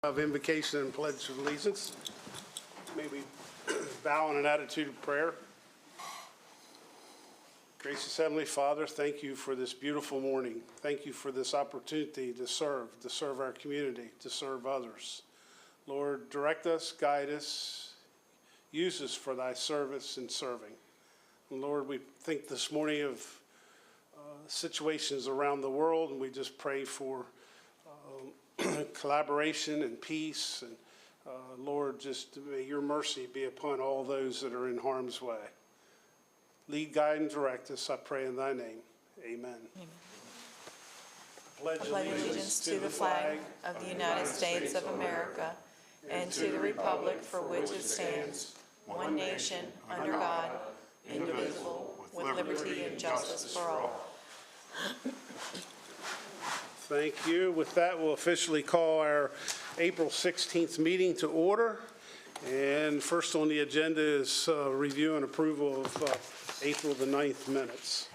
Of invocation and pledge of allegiance. May we bow in an attitude of prayer. Gracious Heavenly Father, thank you for this beautiful morning. Thank you for this opportunity to serve our community, to serve others. Lord, direct us, guide us, use us for thy service and serving. And Lord, we think this morning of situations around the world, and we just pray for collaboration and peace, and Lord, just may your mercy be upon all those that are in harm's way. Lead, guide, and direct us, I pray in thy name. Amen. Amen. Pledge Allegiance to the flag of the United States of America and to the republic for which it stands, one nation, under God, indivisible, with liberty and justice for all. Thank you. With that, we'll officially call our April 16th meeting to order. And first on the agenda is review and approval of April the 9th minutes.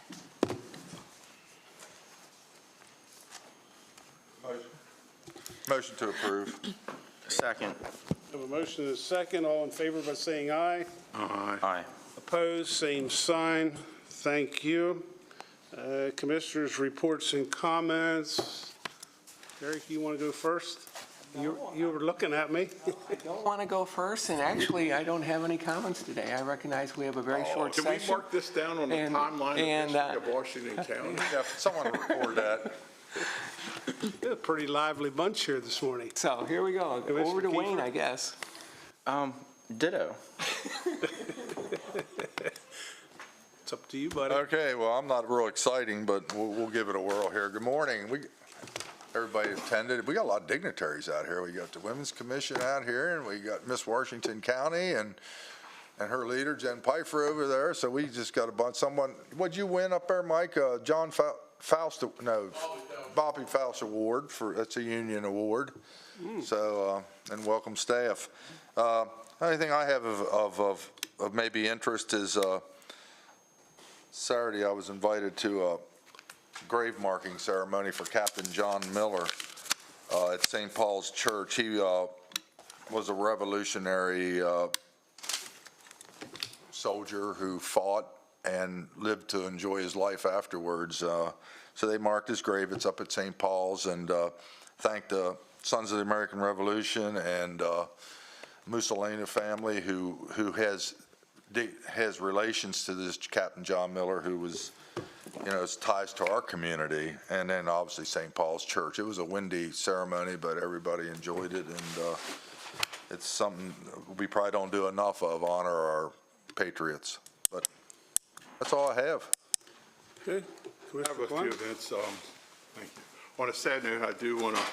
Motion to approve. Second. We have a motion and a second. All in favor by saying aye. Aye. Opposed, same sign. Thank you. Commissioners' reports and comments. Derek, you want to go first? You were looking at me. I don't want to go first, and actually, I don't have any comments today. I recognize we have a very short Can session. we mark this down on the And- timeline and, of District of Washington County? Yeah, someone record that. A pretty lively bunch here this morning. So here we go. Commissioner Over to Wayne, Kiefer? I guess. Ditto. It's up to you, buddy. Okay, well, I'm not real exciting, but we'll give it a whirl here. Good morning. Everybody attended. We got a lot of dignitaries out here. We got the Women's Commission out here, and we got Miss Washington County and her leader, Jen Pfeiffer, over there. So we just got a bunch. Someone, what'd you win up there, Mike? John Faust, no, Bobby Faust Award, that's a union award. So, and welcome staff. Only thing I have of maybe interest is Saturday I was invited to a grave marking ceremony for Captain John Miller at St. Paul's Church. He was a revolutionary soldier who fought and lived to enjoy his life afterwards. So they marked his grave. It's up at St. Paul's, and thanked the Sons of the American Revolution and Mussolini family who has relations to this Captain John Miller, who was, his ties to our community, and then obviously St. Paul's Church. It was a windy ceremony, but everybody enjoyed it, and it's something we probably don't do enough of, honor our patriots. But that's all I have. Okay. I have a few events. Thank you. On a sad note, I do want to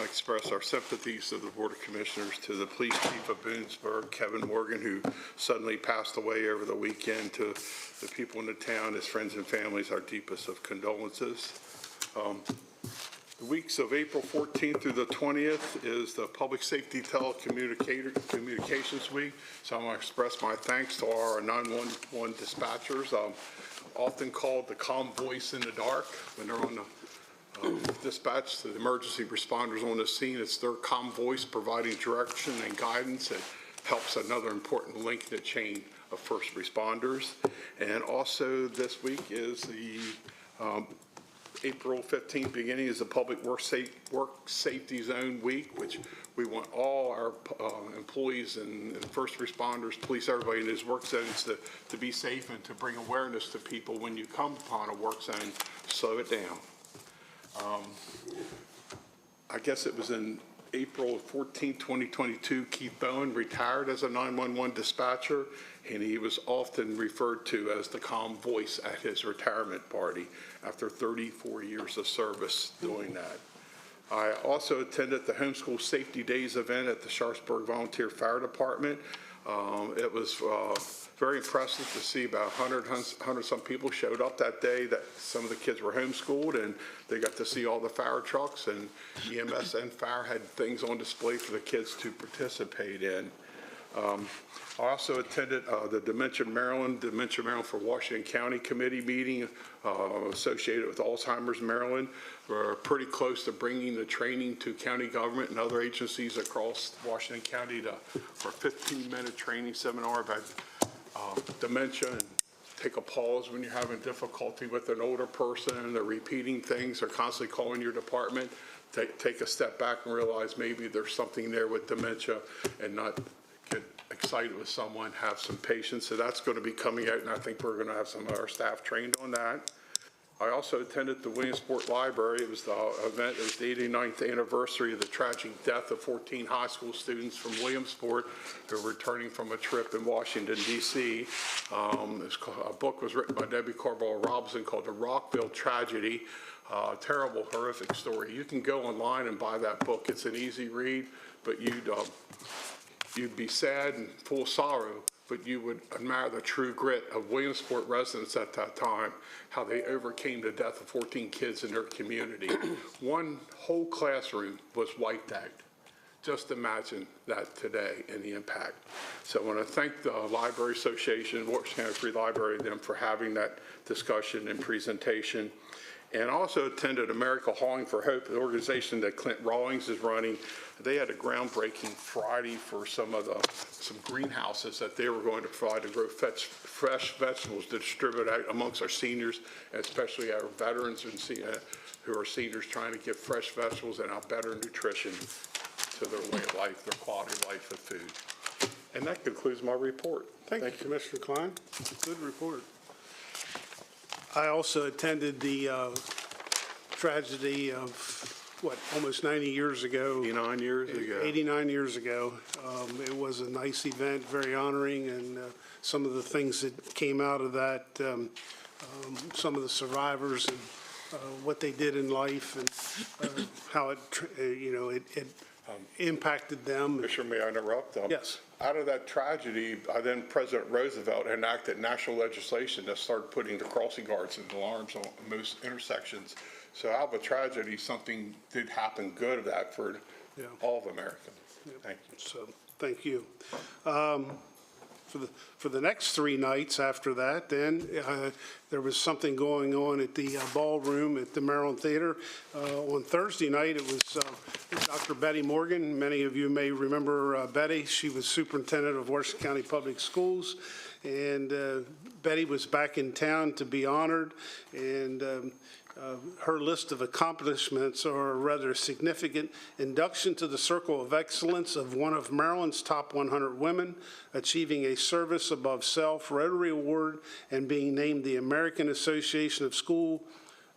express our sympathies to the Board of Commissioners, to the police chief of Boonsburg, Kevin Morgan, who suddenly passed away over the weekend. To the people in the town, his friends and families, our deepest of condolences. The weeks of April 14th through the 20th is the Public Safety Telecommunications Week. So I want to express my thanks to our 911 dispatchers, often called the calm voice in the dark when they're on the dispatch to the emergency responders on the scene. It's their calm voice providing direction and guidance that helps another important link in the chain of first responders. And also this week is the April 15th beginning is the Public Work Safety Zone Week, which we want all our employees and first responders, police, everybody in those work zones to be safe and to bring awareness to people when you come upon a work zone, slow it down. I guess it was in April 14, 2022, Keith Bowen retired as a 911 dispatcher, and he was often referred to as the calm voice at his retirement party after 34 years of service doing that. I also attended the Homeschool Safety Days event at the Sharpsburg Volunteer Fire Department. It was very impressive to see about 100 some people showed up that day. That some of the kids were homeschooled, and they got to see all the fire trucks, and EMS and fire had things on display for the kids to participate in. I also attended the Dementia Maryland for Washington County Committee meeting associated with Alzheimer's Maryland. We're pretty close to bringing the training to county government and other agencies across Washington County for a 15-minute training seminar about dementia, and take a pause when you're having difficulty with an older person and they're repeating things or constantly calling your department. Take a step back and realize maybe there's something there with dementia, and not get excited with someone, have some patience. So that's going to be coming out, and I think we're going to have some of our staff trained on that. I also attended the Williamsport Library. It was the event, it was the 89th anniversary of the tragic death of 14 high school students from Williamsport who were returning from a trip in Washington, D.C. A book was written by Debbie Carball Robinson called The Rockville Tragedy. Terrible, horrific story. You can go online and buy that book. It's an easy read, but you'd be sad and full of sorrow, but you would admire the true grit of Williamsport residents at that time, how they overcame the death of 14 kids in their community. One whole classroom was wiped out. Just imagine that today and the impact. So I want to thank the Library Association, Washington County Free Library, them for having that discussion and presentation. And also attended America Hauling for Hope, the organization that Clint Rawlings is running. They had a groundbreaking Friday for some greenhouses that they were going to provide to grow fresh vegetables to distribute out amongst our seniors, and especially our veterans and who are seniors, trying to get fresh vegetables and better nutrition to their way of life, their quality of life of food. And that concludes my report. Thank you, Commissioner Klein. Good report. I also attended the tragedy of, almost 90 years ago. 89 years ago. 89 years ago. It was a nice event, very honoring, and some of the things that came out of that, some of the survivors and what they did in life, and how it impacted them. Commissioner, may I interrupt? Yes. Out of that tragedy, then President Roosevelt enacted national legislation that started putting the crossing guards and alarms on most intersections. So out of a tragedy, something did happen good of that for all of Americans. Thank you. So, thank you. For the next 3 nights after that, then there was something going on at the ballroom at the Maryland Theater. On Thursday night, it was Dr. Betty Morgan. Many of you may remember Betty. She was superintendent of Washington County Public Schools, and Betty was back in town to be honored, and her list of accomplishments are rather significant. Induction to the Circle of Excellence of one of Maryland's top 100 women, achieving a Service Above Self Rotary Award, and being named the American Association of School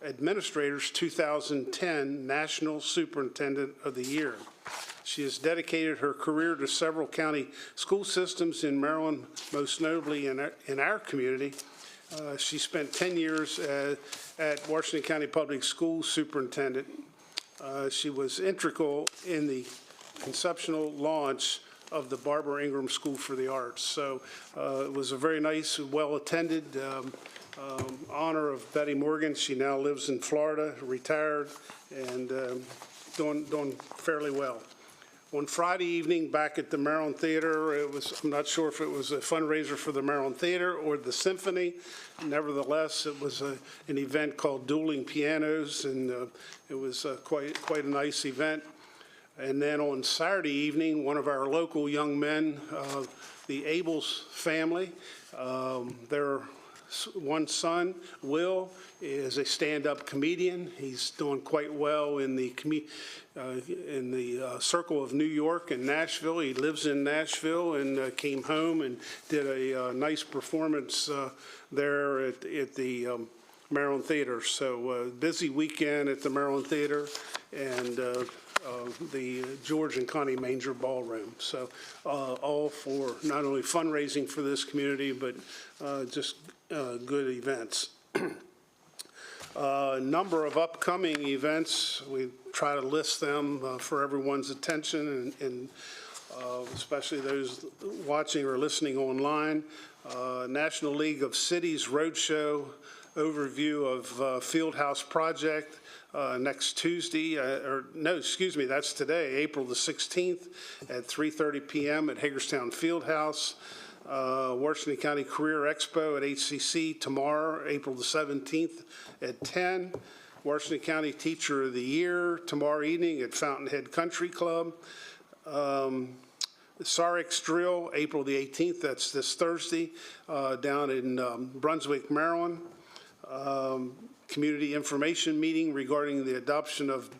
Administrators 2010 National Superintendent of the Year. She has dedicated her career to several county school systems in Maryland, most notably in our community. She spent 10 years at Washington County Public Schools superintendent. She was integral in the conceptual launch of the Barbara Ingram School for the Arts. So it was a very nice, well-attended honor of Betty Morgan. She now lives in Florida, retired, and doing fairly well. On Friday evening, back at the Maryland Theater, I'm not sure if it was a fundraiser for the Maryland Theater or the Symphony. Nevertheless, it was an event called Dueling Pianos, and it was quite a nice event. And then on Saturday evening, one of our local young men, the Abels family, their one son, Will, is a stand-up comedian. He's doing quite well in the circle of New York and Nashville. He lives in Nashville and came home and did a nice performance there at the Maryland Theater. So busy weekend at the Maryland Theater and the George and Connie Manger Ballroom. So all for not only fundraising for this community, but just good events. A number of upcoming events. We try to list them for everyone's attention, and especially those watching or listening online. National League of Cities Roadshow overview of Fieldhouse Project. next Tuesday, that's today, April the 16th at 3:30 PM at Hagerstown Fieldhouse. Washington County Career Expo at HCC tomorrow, April the 17th at 10. Washington County Teacher of the Year tomorrow evening at Fountainhead Country Club. Sarix Drill, April the 18th, that's this Thursday, down in Brunswick, Maryland. Community information meeting regarding the adoption of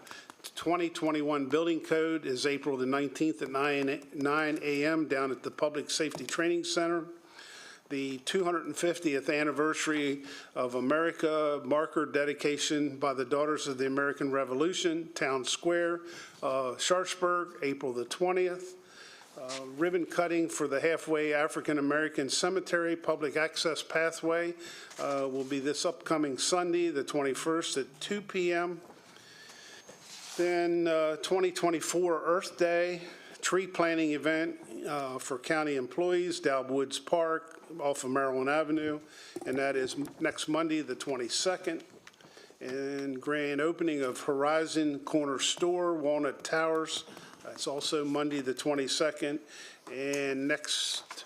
2021 building code is April the 19th at 9 a.m. down at the Public Safety Training Center. The 250th anniversary of America marker dedication by the Daughters of the American Revolution, Town Square, Sharpsburg, April the 20th. Ribbon cutting for the Halfway African American Cemetery Public Access Pathway will be this upcoming Sunday, the 21st at 2 p.m. Then 2024 Earth Day tree planting event for county employees, Dowd Woods Park off of Maryland Avenue, and that is next Monday, the 22nd. And grand opening of Horizon Corner Store, Walnut Towers. That's also Monday, the 22nd. And next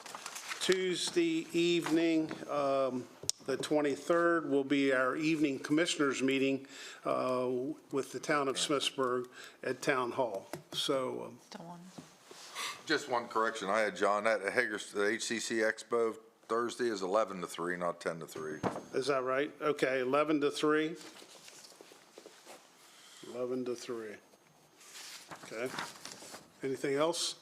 Tuesday evening, the 23rd, will be our evening commissioners meeting with the town of Smithsburg at Town Hall. So Just one correction. I had John at the HCC Expo Thursday is 11 to 3, not 10 to 3. is that right? Okay, 11 to 3. 11 to 3. Okay. Anything else?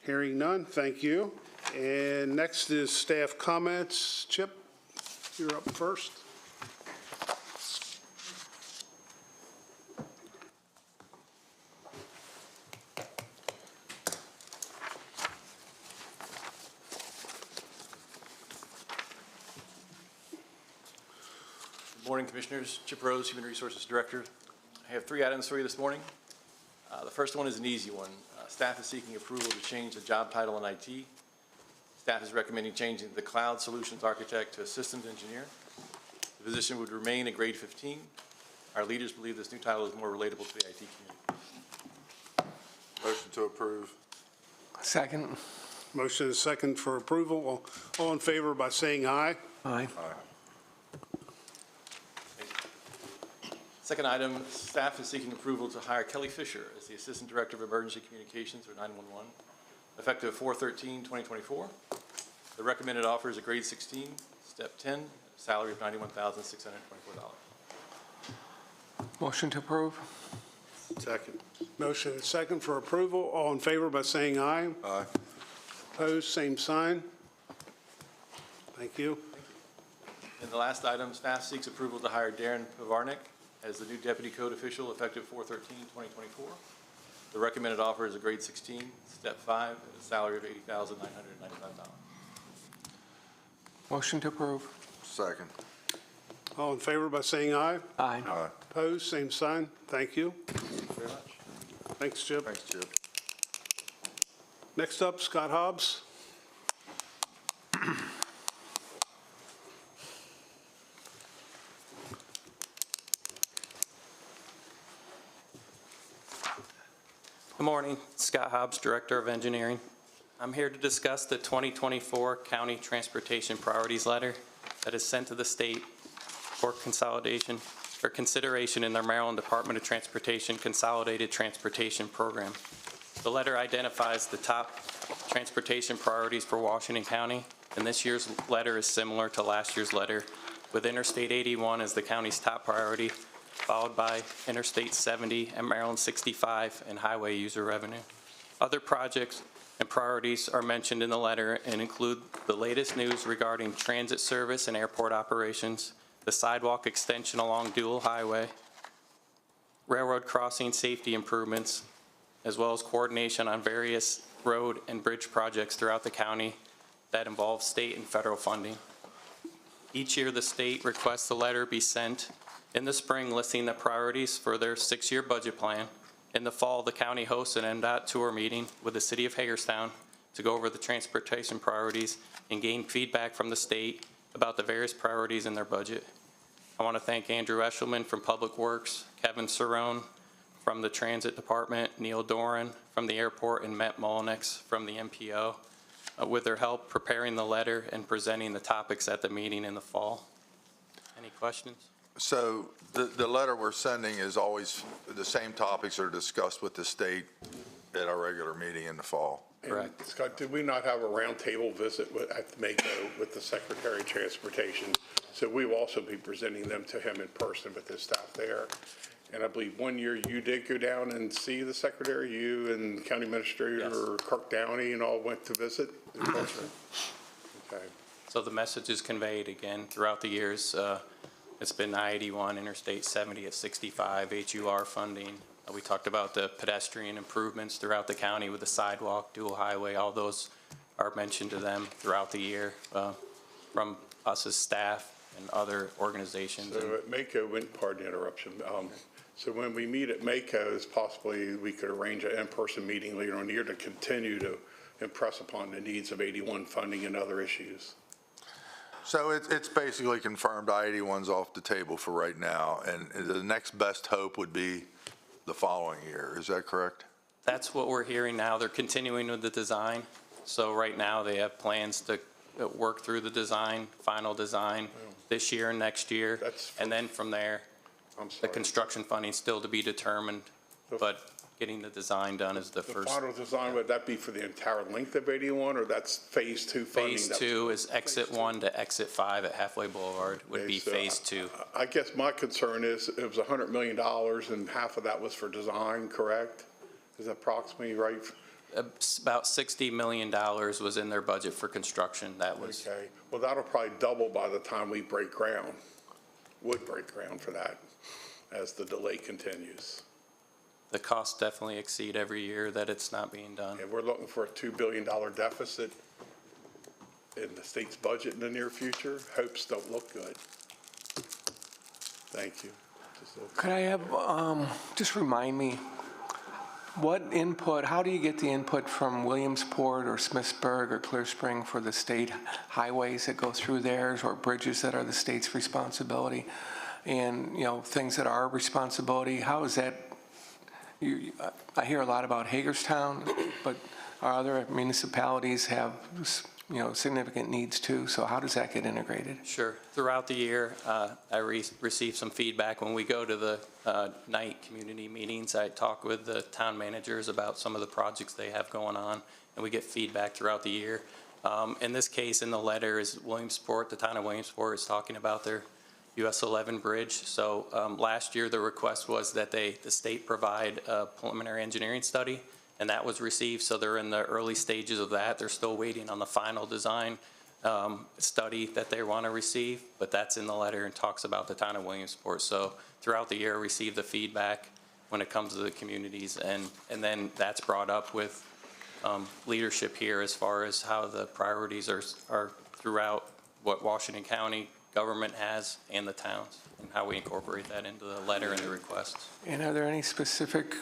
Hearing none, thank you. And next is staff comments. Chip, you're up first. Good morning, Commissioners. Chip Rose, Human Resources Director. I have 3 items for you this morning. The first one is an easy one. Staff is seeking approval to change the job title in IT. Staff is recommending changing the Cloud Solutions Architect to Systems Engineer. The position would remain at grade 15. Our leaders believe this new title is more relatable to the IT community. Motion to approve. Second. Motion is second for approval. All in favor by saying aye. Aye. Second item, staff is seeking approval to hire Kelly Fisher as the Assistant Director of Emergency Communications for 911, effective 4/13/2024. The recommended offer is a grade 16, step 10, salary of $91,624. Motion to approve. Second. Motion is second for approval. All in favor by saying aye. Aye. Opposed, same sign. Thank you. And the last item, staff seeks approval to hire Darren Pivarnik as the new Deputy Code Official effective 4/13/2024. The recommended offer is a grade 16, step 5, at a salary of $80,995. Motion to approve. Second. All in favor by saying aye. Aye. Aye. Opposed, same sign. Thank you. Thank you very much. Thanks, Chip. Thanks, Chip. Next up, Scott Hobbs. Good morning, Scott Hobbs, Director of Engineering. I'm here to discuss the 2024 County Transportation Priorities Letter that is sent to the state for consolidation, for consideration in their Maryland Department of Transportation Consolidated Transportation Program. The letter identifies the top transportation priorities for Washington County, and this year's letter is similar to last year's letter, with Interstate 81 as the county's top priority, followed by Interstate 70 and Maryland 65 and highway user revenue. Other projects and priorities are mentioned in the letter and include the latest news regarding transit service and airport operations, the sidewalk extension along Dual Highway, railroad crossing safety improvements, as well as coordination on various road and bridge projects throughout the county that involve state and federal funding. Each year, the state requests a letter be sent in the spring listing the priorities for their 6-year budget plan. In the fall, the county hosts an MDOT tour meeting with the city of Hagerstown to go over the transportation priorities and gain feedback from the state about the various priorities in their budget. I want to thank Andrew Eshelman from Public Works, Kevin Cerrone from the Transit Department, Neil Doran from the airport, and Matt Mullenix from the MPO, with their help preparing the letter and presenting the topics at the meeting in the fall. Any questions? So the letter we're sending is always, the same topics are discussed with the state at our regular meeting in the fall. Correct. And Scott, did we not have a roundtable visit at Mako with the Secretary of Transportation? So we will also be presenting them to him in person with his staff there. And I believe one year you did go down and see the Secretary, you and County Administrator Kirk Downey and all went to visit in person? Okay. So the message is conveyed again throughout the years. It's been I-81, Interstate 70 at 65, HUR funding. We talked about the pedestrian improvements throughout the county with the sidewalk, dual highway. All those are mentioned to them throughout the year from us as staff and other organizations. So at Mako, pardon the interruption. So when we meet at Mako, it's possibly we could arrange an in-person meeting later on in the year to continue to impress upon the needs of 81 funding and other issues. So it's basically confirmed I-81's off the table for right now, and the next best hope would be the following year. Is that correct? That's what we're hearing now. They're continuing with the design. So right now they have plans to work through the design, final design this year and next year. And then from there, the construction funding still to be determined, but getting the design done is the The first. final design, would that be for the entire length of 81, or that's phase 2 funding? Phase 2 is exit 1 to exit 5 at Halfway Boulevard would be So phase 2. I guess my concern is it was $100 million and half of that was for design, correct? Is that approximately right? About $60 million was in their budget for construction. That was, Okay. Well, that'll probably double by the time we break ground, would break ground for that as the delay continues. the costs definitely exceed every year that it's not being done. And we're looking for a $2 billion deficit in the state's budget in the near future. Hopes don't look good. Thank you. Could I have, just remind me, what input, how do you get the input from Williamsport or Smithsburg or Clear Spring for the state highways that go through theirs or bridges that are the state's responsibility? And, you know, things that are our responsibility, how is that, I hear a lot about Hagerstown, but our other municipalities have, you know, significant needs too, so how does that get integrated? Sure. Throughout the year, I received some feedback. When we go to the night community meetings, I talk with the town managers about some of the projects they have going on, and we get feedback throughout the year. In this case, in the letter is Williamsport, the town of Williamsport is talking about their US 11 bridge. So last year, the request was that the state provide a preliminary engineering study, and that was received. So they're in the early stages of that. They're still waiting on the final design study that they want to receive, but that's in the letter and talks about the town of Williamsport. So throughout the year, I receive the feedback when it comes to the communities, and then that's brought up with leadership here as far as how the priorities are throughout what Washington County government has and the towns, and how we incorporate that into the letter and the requests. And are there any specific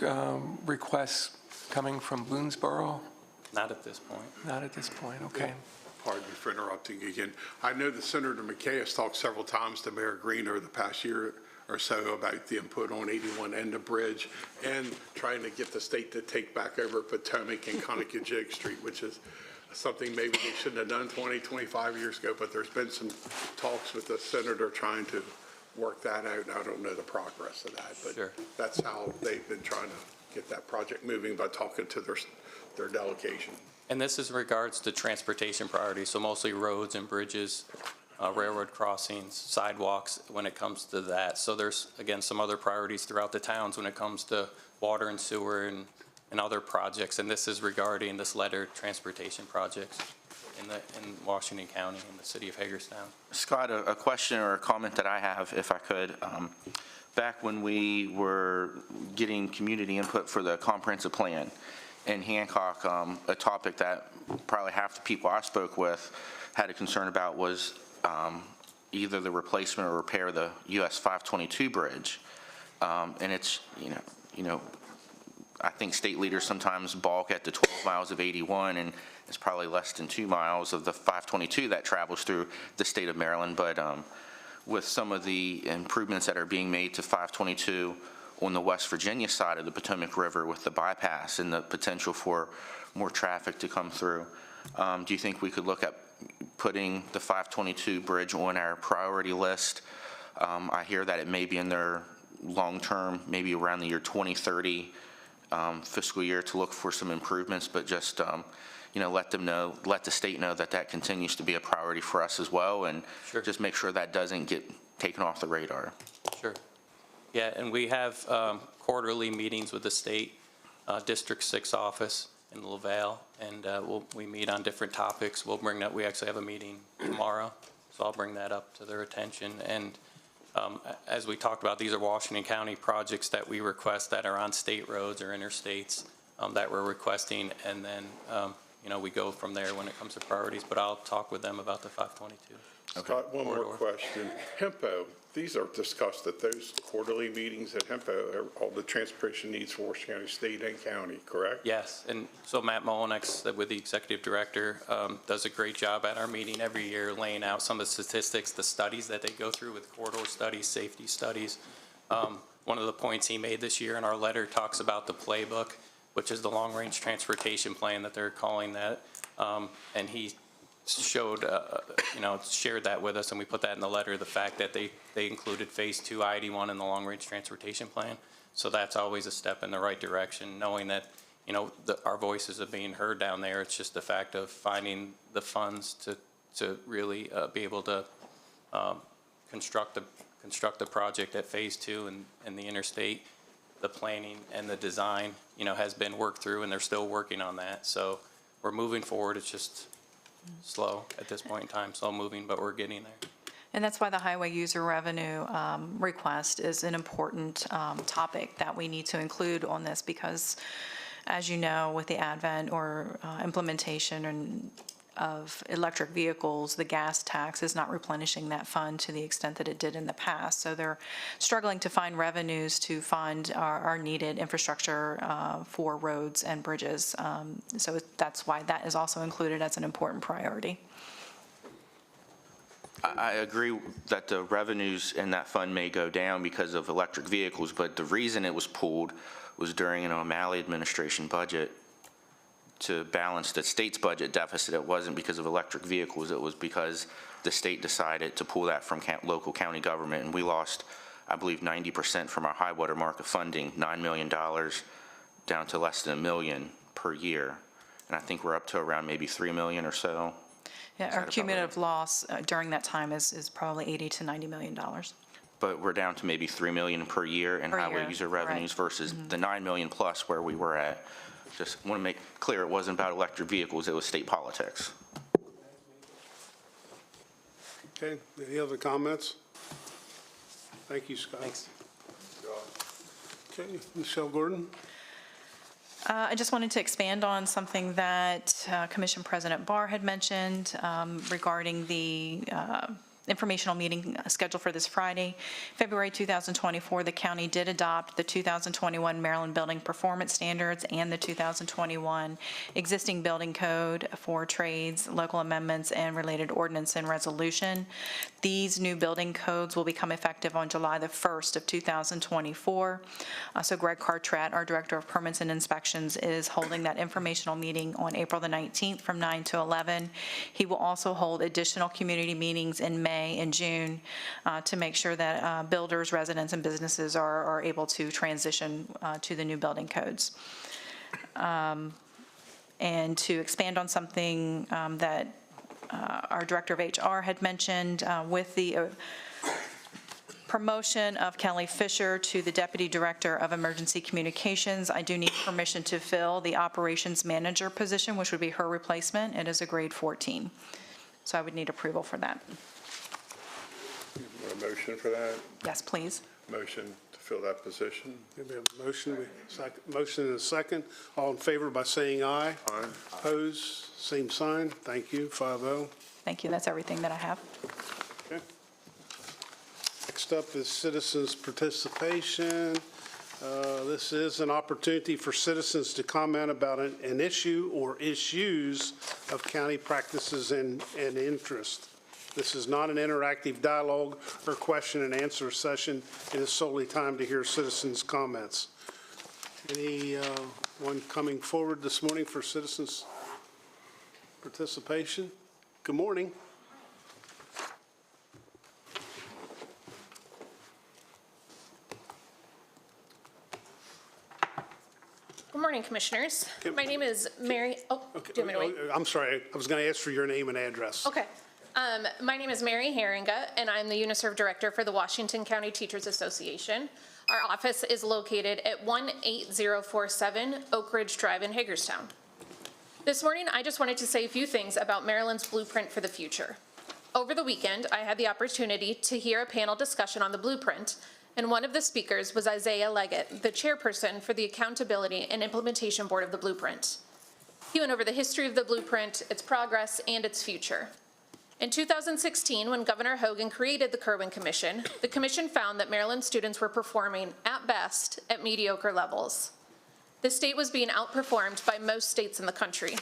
requests coming from Boonesboro? Not at this point. Not at this point, okay. Pardon me for interrupting again. I know that Senator McKay has talked several times to Mayor Green over the past year or so about the input on 81 and the bridge, and trying to get the state to take back over Potomac and Conococheague Street, which is something maybe they shouldn't have done 20, 25 years ago, but there's been some talks with the senator trying to work that out, and I don't know the progress of that, but Sure. that's how they've been trying to get that project moving, by talking to their delegation. And this is in regards to transportation priorities, so mostly roads and bridges, railroad crossings, sidewalks when it comes to that. So there's, again, some other priorities throughout the towns when it comes to water and sewer and other projects. And this is regarding this letter, transportation projects in Washington County, in the city of Hagerstown. Scott, a question or a comment that I have, if I could. Back when we were getting community input for the comprehensive plan in Hancock, a topic that probably half the people I spoke with had a concern about was either the replacement or repair of the US 522 bridge. And it's, you know, I think state leaders sometimes balk at the 12 miles of 81, and it's probably less than 2 miles of the 522 that travels through the state of Maryland. But with some of the improvements that are being made to 522 on the West Virginia side of the Potomac River with the bypass and the potential for more traffic to come through. Do you think we could look at putting the 522 bridge on our priority list? I hear that it may be in their long-term, maybe around the year 2030 fiscal year to look for some improvements, but just, let the state know that that continues to be a priority for us as well, and Sure. just make sure that doesn't get taken off the radar. Sure. Yeah, and we have quarterly meetings with the state District 6 office in LaVale, and we meet on different topics. We'll bring that, we actually have a meeting tomorrow, so I'll bring that up to their attention. And as we talked about, these are Washington County projects that we request that are on state roads or interstates that we're requesting, and then, we go from there when it comes to priorities, but I'll talk with them about the 522. Scott, one more Corridor. question. HEMPO, these are discussed at those quarterly meetings at HEMPO, all the transportation needs for Washington County, state and county, correct? Yes, and so Matt Mullinex, with the executive director, does a great job at our meeting every year, laying out some of the statistics, the studies that they go through with corridor studies, safety studies. One of the points he made this year in our letter talks about the playbook, which is the long-range transportation plan that they're calling that, and he showed, shared that with us, and we put that in the letter, the fact that they included Phase 2 I-81 in the long-range transportation plan. So that's always a step in the right direction, knowing that, our voices are being heard down there. It's just the fact of finding the funds to really be able to construct the project at Phase 2 and the interstate. The planning and the design, has been worked through, and they're still working on that. So we're moving forward. It's just slow at this point in time, slow moving, but we're getting there. And that's why the highway user revenue request is an important topic that we need to include on this, because, as you know, with the advent or implementation of electric vehicles, the gas tax is not replenishing that fund to the extent that it did in the past. So they're struggling to find revenues to fund our needed infrastructure for roads and bridges. So that's why that is also included as an important priority. I agree that the revenues in that fund may go down because of electric vehicles, but the reason it was pulled was during an O'Malley administration budget to balance the state's budget deficit. It wasn't because of electric vehicles. It was because the state decided to pull that from local county government, and we lost, I believe, 90% from our high water mark of funding, $9 million down to less than $1 million per year. And I think we're up to around maybe $3 million or so. Yeah, our cumulative loss during that time is probably $80 to $90 million. But we're down to maybe $3 million per year in Per highway year, user revenues versus the $9 million plus where we were at. Just want to make clear it wasn't about electric vehicles, it was state politics. Okay, any other comments? Thank you, Scott. Thanks. Okay, Michelle Gordon? I just wanted to expand on something that Commission President Barr had mentioned regarding the informational meeting scheduled for this Friday. February 2024, the county did adopt the 2021 Maryland Building Performance Standards and the 2021 existing building code for trades, local amendments, and related ordinance and resolution. These new building codes will become effective on July the 1st of 2024. So Greg Cartrat, our Director of Permits and Inspections, is holding that informational meeting on April the 19th from 9 to 11. He will also hold additional community meetings in May and June to make sure that builders, residents, and businesses are able to transition to the new building codes. And to expand on something that our Director of HR had mentioned, with the promotion of Kelly Fisher to the Deputy Director of Emergency Communications, I do need permission to fill the Operations Manager position, which would be her replacement. It is a grade 14. So I would need approval for that. Want a motion for that? Yes, please. Motion to fill that position? We have a motion, motion and a second. All in favor by saying aye. Aye. Opposed, same sign. Thank you, 5-0. Thank you. That's everything that I have. Okay. Next up is citizens' participation. This is an opportunity for citizens to comment about an issue or issues of county practices and interest. This is not an interactive dialogue or question and answer session. It is solely time to hear citizens' comments. Anyone coming forward this morning for citizens' participation? Good morning. Good morning, Commissioners. My name is Mary, do you want me to wait? I'm sorry, I was going to ask for your name and address. Okay. My name is Mary Herringa, and I'm the UNISERV Director for the Washington County Teachers Association. Our office is located at 18047 Oak Ridge Drive in Hagerstown. This morning, I just wanted to say a few things about Maryland's blueprint for the future. Over the weekend, I had the opportunity to hear a panel discussion on the blueprint, and one of the speakers was Isaiah Leggett, the chairperson for the Accountability and Implementation Board of the Blueprint. He went over the history of the blueprint, its progress, and its future. In 2016, when Governor Hogan created the Kirwan Commission, the commission found that Maryland students were performing, at best, at mediocre levels. The state was being outperformed by most states in the country.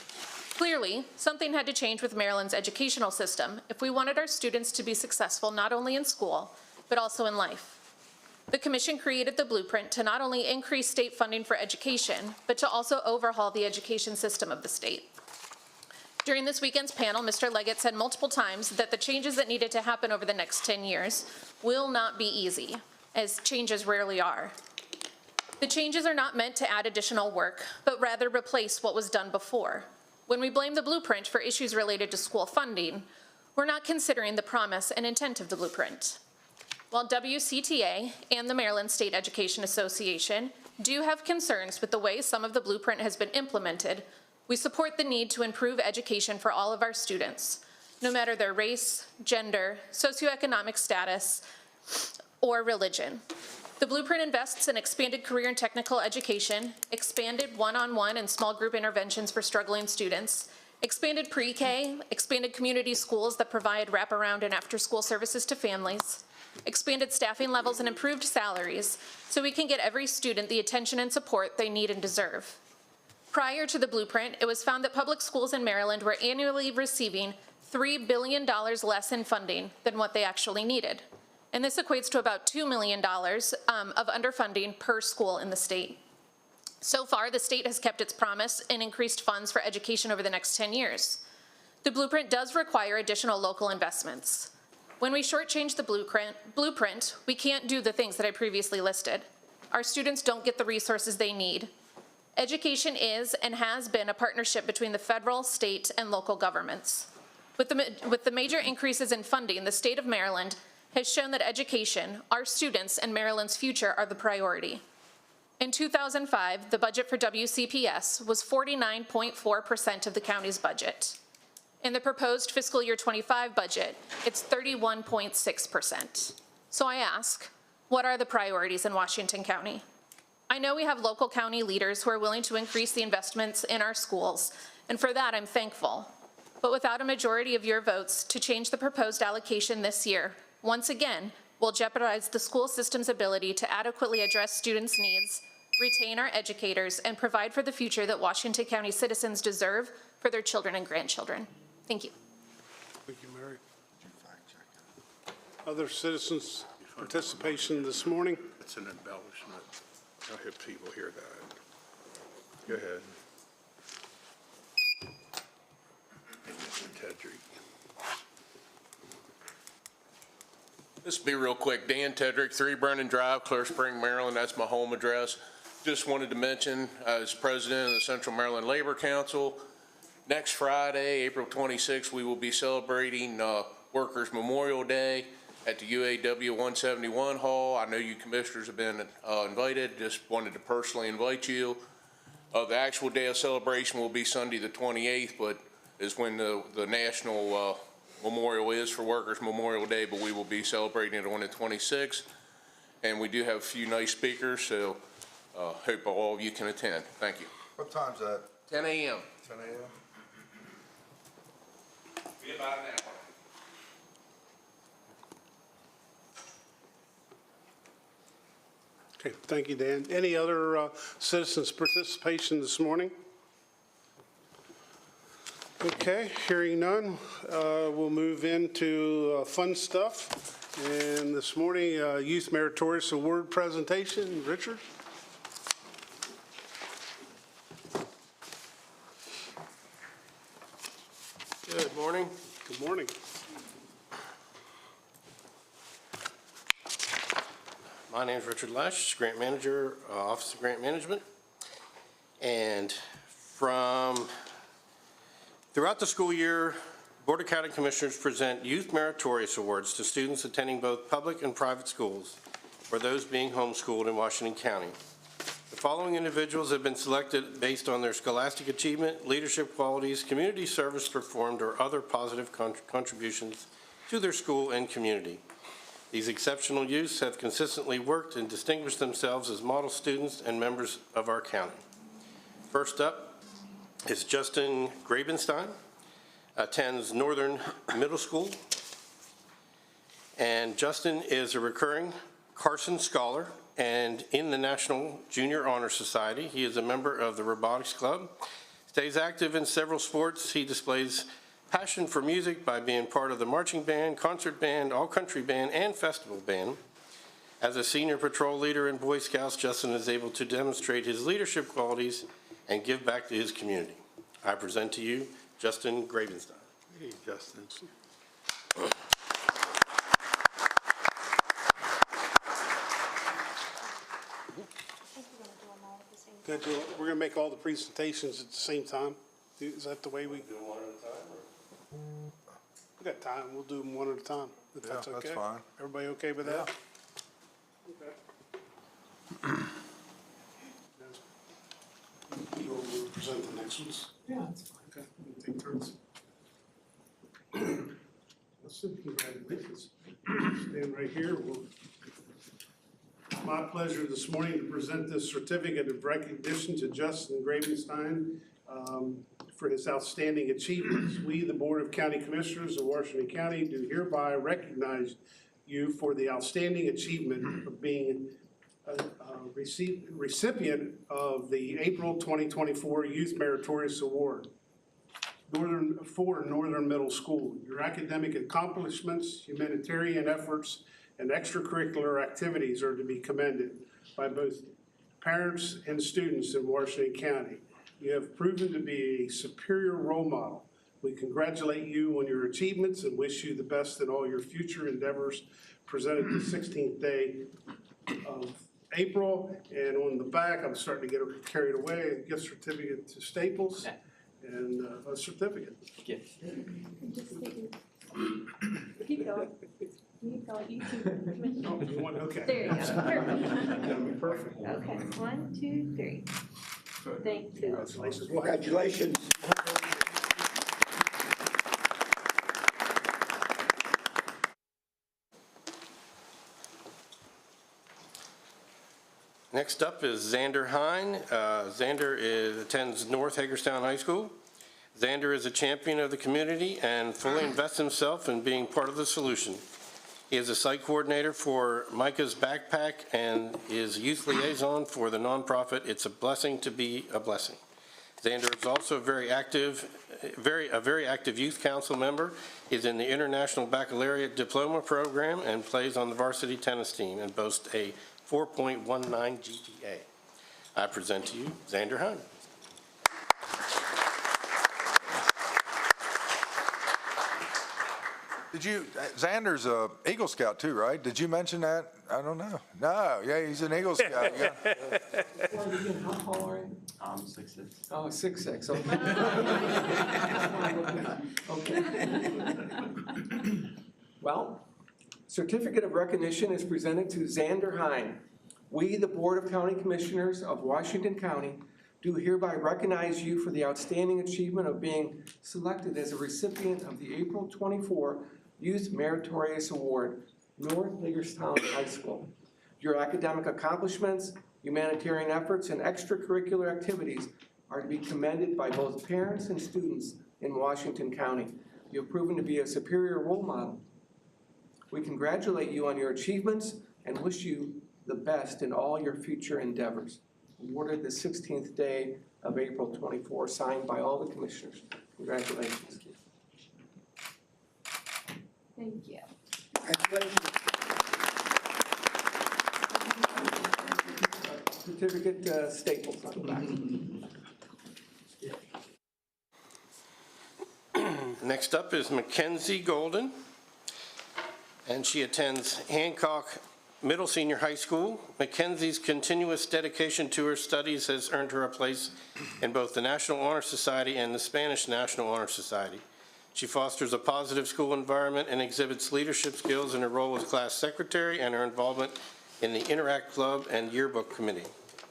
Clearly, something had to change with Maryland's educational system if we wanted our students to be successful not only in school, but also in life. The commission created the blueprint to not only increase state funding for education, but to also overhaul the education system of the state. During this weekend's panel, Mr. Leggett said multiple times that the changes that needed to happen over the next 10 years will not be easy, as changes rarely are. The changes are not meant to add additional work, but rather replace what was done before. When we blame the blueprint for issues related to school funding, we're not considering the promise and intent of the blueprint. While WCTA and the Maryland State Education Association do have concerns with the way some of the blueprint has been implemented, we support the need to improve education for all of our students, no matter their race, gender, socioeconomic status, or religion. The blueprint invests in expanded career and technical education, expanded one-on-one and small group interventions for struggling students, expanded pre-K, expanded community schools that provide wraparound and after-school services to families, expanded staffing levels and improved salaries so we can get every student the attention and support they need and deserve. Prior to the blueprint, it was found that public schools in Maryland were annually receiving $3 billion less in funding than what they actually needed. And this equates to about $2 million of underfunding per school in the state. So far, the state has kept its promise and increased funds for education over the next 10 years. The blueprint does require additional local investments. When we shortchange the blueprint, we can't do the things that I previously listed. Our students don't get the resources they need. Education is and has been a partnership between the federal, state, and local governments. With the major increases in funding, the state of Maryland has shown that education, our students, and Maryland's future are the priority. In 2005, the budget for WCPS was 49.4% of the county's budget. In the proposed fiscal year 25 budget, it's 31.6%. So I ask, what are the priorities in Washington County? I know we have local county leaders who are willing to increase the investments in our schools, and for that I'm thankful. But without a majority of your votes to change the proposed allocation this year, once again, we'll jeopardize the school system's ability to adequately address students' needs, retain our educators, and provide for the future that Washington County citizens deserve for their children and grandchildren. Thank you. Thank you, Mary. Other citizens' participation this morning? It's an embellishment. I hope people hear that. Go ahead. And Mr. Tedrick. This will be real quick. Dan Tedrick, 3 Brennan Drive, Clear Spring, Maryland. That's my home address. Just wanted to mention, as president of the Central Maryland Labor Council, next Friday, April 26th, we will be celebrating Workers' Memorial Day at the UAW 171 Hall. I know you commissioners have been invited. Just wanted to personally invite you. The actual day of celebration will be Sunday the 28th, but is when the national memorial is for Workers' Memorial Day, but we will be celebrating it on the 26th. And we do have a few nice speakers, so hope all of you can attend. Thank you. What time's that? 10 a.m. 10 a.m.? Be about an hour. Okay, thank you, Dan. Any other citizens' participation this morning? Okay, hearing none, we'll move into fun stuff. And this morning, Youth Meritorious Award presentation. Richard? Good morning. Good morning. My name is Richard Lesh, Grant Manager, Office of Grant Management. And throughout the school year, Board of County Commissioners present Youth Meritorious Awards to students attending both public and private schools, or those being homeschooled in Washington County. The following individuals have been selected based on their scholastic achievement, leadership qualities, community service performed, or other positive contributions to their school and community. These exceptional youths have consistently worked and distinguished themselves as model students and members of our county. First up is Justin Grabenstein, attends Northern Middle School. And Justin is a recurring Carson Scholar and in the National Junior Honor Society. He is a member of the Robotics Club, stays active in several sports. He displays passion for music by being part of the marching band, concert band, all-country band, and festival band. As a senior patrol leader in Boy Scouts, Justin is able to demonstrate his leadership qualities and give back to his community. I present to you Justin Grabenstein. Hey, Justin. We're going to make all the presentations at the same time. Is that the way we do one at a time? We got time. We'll do them one at a time, if that's okay. That's fine. Everybody okay with that? Okay. You want to present the next ones? Yeah, that's fine. Okay, we'll take turns. Let's see, congratulations. Stand right here. It's my pleasure this morning to present this certificate of recognition to Justin Grabenstein for his outstanding achievements. We, the Board of County Commissioners of Washington County, do hereby recognize you for the outstanding achievement of being a recipient of the April 2024 Youth Meritorious Award for Northern Middle School. Your academic accomplishments, humanitarian efforts, and extracurricular activities are to be commended by both parents and students in Washington County. You have proven to be a superior role model. We congratulate you on your achievements and wish you the best in all your future endeavors. Presented the 16th day of April, and on the back, I'm starting to get carried away, a gift certificate to Staples and a certificate. Keep going. Keep going. You two, Commissioner. Oh, you want, okay. There you go. Perfect. That'll be perfect. Okay, 1, 2, 3. Thank you. Congratulations. Congratulations. Next up is Xander Hine. Xander attends North Hagerstown High School. Xander is a champion of the community and fully invests himself in being part of the solution. He is a site coordinator for Micah's Backpack and is youth liaison for the nonprofit It's a Blessing to Be a Blessing. Xander is also a very active youth council member. He's in the International Baccalaureate Diploma Program and plays on the varsity tennis team and boasts a 4.19 GPA. I present to you Xander Hine. Xander's a Eagle Scout too, right? Did you mention that? I don't know. No, yeah, he's an Eagle Scout. Yeah. How tall are you? 6'6". Oh, 6'6", okay. Okay. Well, certificate of recognition is presented to Xander Hine. We, the Board of County Commissioners of Washington County, do hereby recognize you for the outstanding achievement of being selected as a recipient of the April 24 Youth Meritorious Award, North Hagerstown High School. Your academic accomplishments, humanitarian efforts, and extracurricular activities are to be commended by both parents and students in Washington County. You have proven to be a superior role model. We congratulate you on your achievements and wish you the best in all your future endeavors. Awarded the 16th day of April 24, signed by all the commissioners. Congratulations, kid. Thank you. Certificate staples on the back. Next up is Mackenzie Golden, and she attends Hancock Middle Senior High School. Mackenzie's continuous dedication to her studies has earned her a place in both the National Honor Society and the Spanish National Honor Society. She fosters a positive school environment and exhibits leadership skills in her role as class secretary and her involvement in the Interact Club and Yearbook Committee.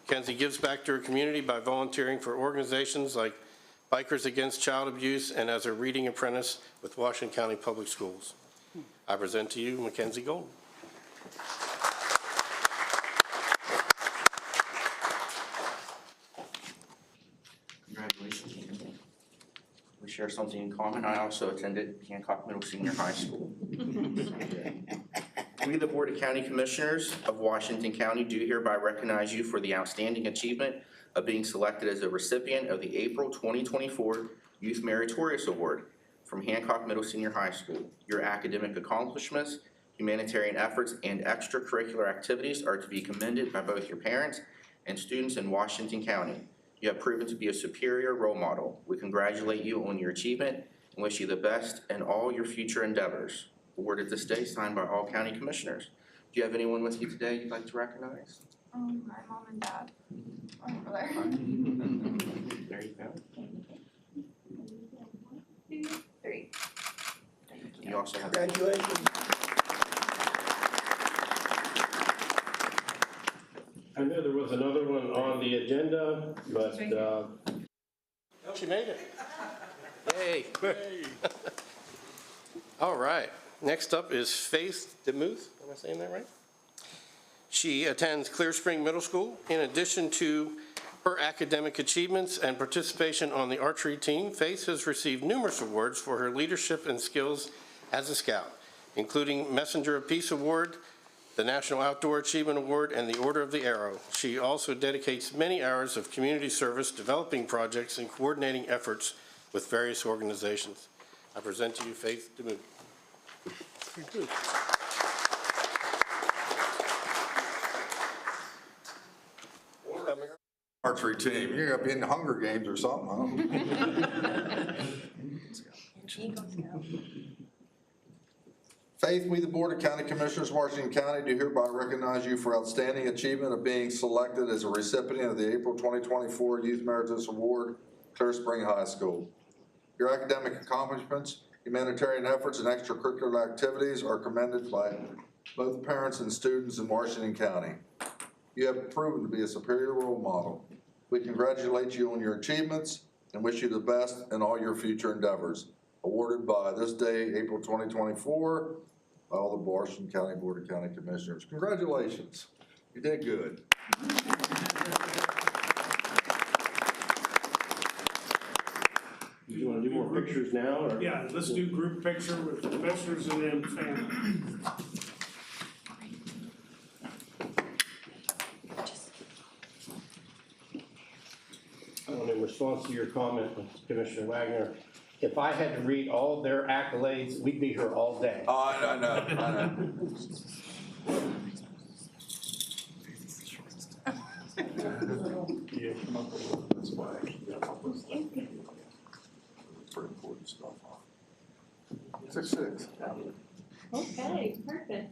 Mackenzie gives back to her community by volunteering for organizations like Bikers Against Child Abuse and as a reading apprentice with Washington County Public Schools. I present to you Mackenzie Golden. Congratulations. We share something in common. I also attended Hancock Middle Senior High School. We, the Board of County Commissioners of Washington County, do hereby recognize you for the outstanding achievement of being selected as a recipient of the April 2024 Youth Meritorious Award from Hancock Middle Senior High School. Your academic accomplishments, humanitarian efforts, and extracurricular activities are to be commended by both your parents and students in Washington County. You have proven to be a superior role model. We congratulate you on your achievement and wish you the best in all your future endeavors. Awarded this day, signed by all county commissioners. Do you have anyone with you today you'd like to recognize? My mom and dad. Over there. There you go. 1, 2, 3. You also have. Congratulations. I know there was another one on the agenda, but, she made it. Yay. All right. Next up is Faith DeMuth. Am I saying that right? She attends Clear Spring Middle School. In addition to her academic achievements and participation on the archery team, Faith has received numerous awards for her leadership and skills as a scout, including Messenger of Peace Award, the National Outdoor Achievement Award, and the Order of the Arrow. She also dedicates many hours of community service, developing projects, and coordinating efforts with various organizations. I present to you Faith DeMuth. Archery team, you're gonna be in the Hunger Games or something, huh? Faith, we, the Board of County Commissioners, Washington County, do hereby recognize you for outstanding achievement of being selected as a recipient of the April 2024 Youth Meritorious Award, Clear Spring High School. Your academic accomplishments, humanitarian efforts, and extracurricular activities are commended by both parents and students in Washington County. You have proven to be a superior role model. We congratulate you on your achievements and wish you the best in all your future endeavors. Awarded by this day, April 2024, by all the Washington County Board of County Commissioners. Congratulations. You did good. Do you want to do more pictures now, or? Yeah, let's do group picture with commissioners and then family. In response to your comment, Commissioner Wagner, if I had to read all their accolades, we'd be here all day. Oh, I know. That's why. Pretty important stuff. 6'6". Okay, perfect.